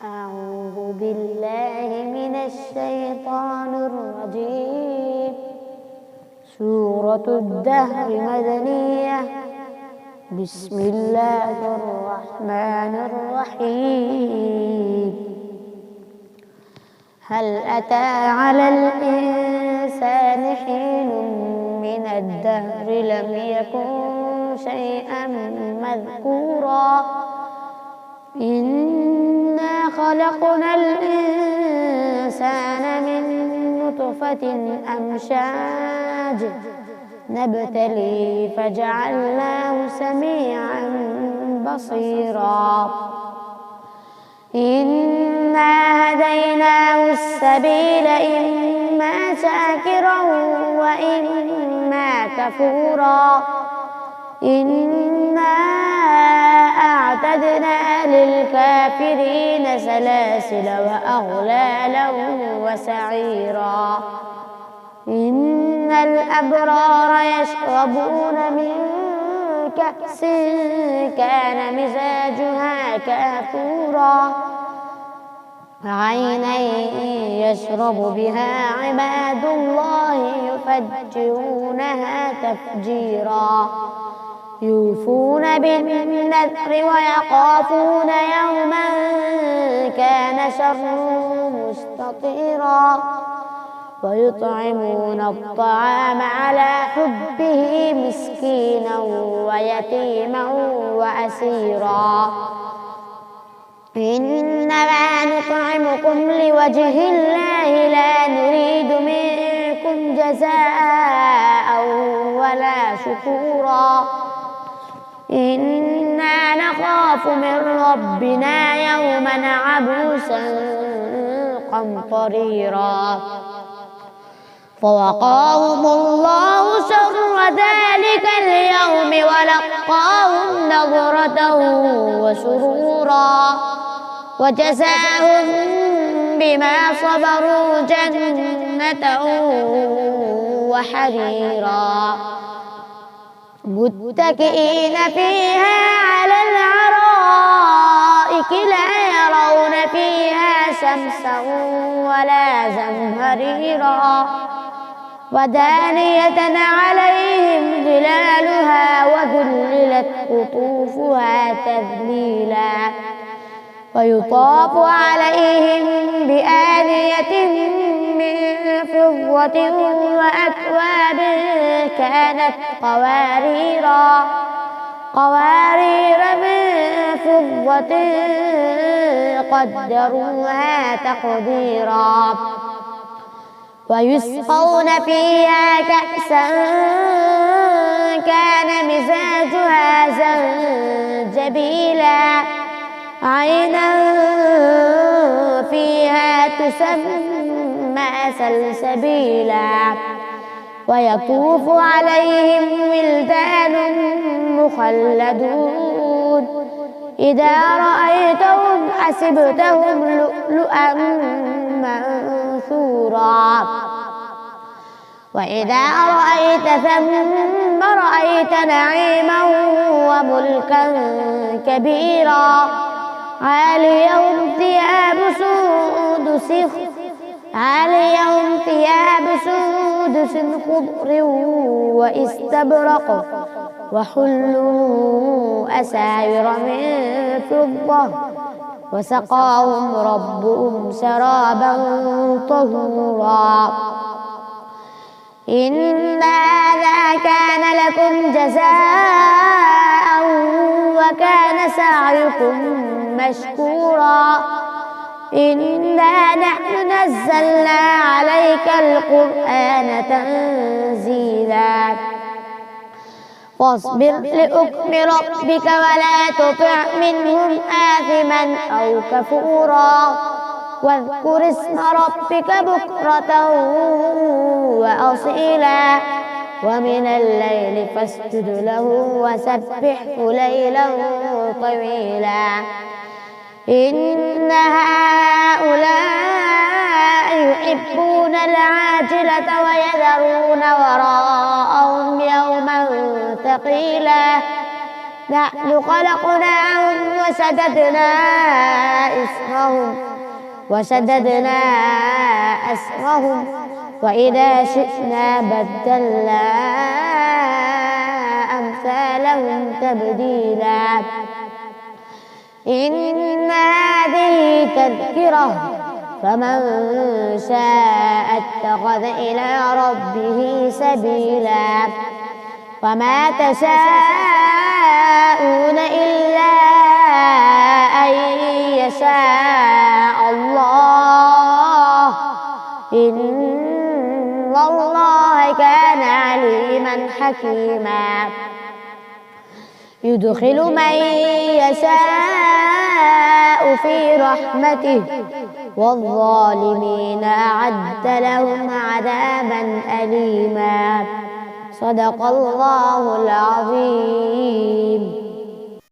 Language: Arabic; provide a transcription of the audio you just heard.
أعوذ بالله من الشيطان الرجيم. سورة الدهر مدنية. بسم الله الرحمن الرحيم. هل أتى على الإنسان حين من الدهر لم يكن شيئا مذكورا إنا خلقنا الإنسان من نطفة أمشاج نبتليه فجعلناه سميعا بصيرا. إنا هديناه السبيل إما شاكرا وإما كفورا. إنا أعتدنا للكافرين سلاسل وأغلالا وسعيرا. إن الأبرار يشربون من كأس كان مزاجها كافورا عينا يشرب بها عباد الله يفجرونها تفجيرا. يوفون بالنذر ويخافون يوما كان شره مستطيرا. ويطعمون الطعام على حبه مسكينا ويتيما وأسيرا. إنما نطعمكم لوجه الله لا نريد منكم جزاء ولا شكورا. إنا نخاف من ربنا يوما عبوسا قمطريرا. فوقاهم الله شر ذلك اليوم ولقاهم نضرة وسرورا. وجزاهم بما صبروا جنة وحريرا. متكئين فيها على الأرائك لا يرون فيها شمسا ولا زمهريرا. ودانية عليهم ظلالها وذللت قطوفها تذليلا. ويطاف عليهم بآنية من فضة وأكواب كانت قوارير من فضة قدروها تقديرا. ويسقون فيها كأسا كان مزاجها زنجبيلا عينا فيها تسمى سلسبيلا. ويطوف عليهم ولدان مخلدون إذا رأيتهم حسبتهم لؤلؤا منثورا. وإذا رأيت ثم رأيت نعيما وملكا كبيرا. عاليهم ثياب سندس خضر واستبرق وحلوا أساور من فضة وسقاهم ربهم شرابا طهورا. إن هذا كان لكم جزاء وكان سعيكم مشكورا. إنا نحن نزلنا عليك القرآن تنزيلا. فاصبر لحكم ربك ولا تطع منهم آثما أو كفورا. واذكر اسم ربك بكرة وأصيلا. ومن الليل فاسجد له وسبحه ليلا طويلا. إن هؤلاء يحبون العاجلة ويذرون وراءهم يوما ثقيلا. نحن خلقناهم وشددنا أسرهم وإذا شئنا بدلنا أمثالهم تبديلا إن هذه تذكرة فمن شاء اتخذ إلى ربه سبيلا وما تشاءون إلا أن يشاء الله إن الله كان عليما حكيما يدخل من يشاء في رحمته والظالمين أعد لهم عذابا أليما صدق الله العظيم.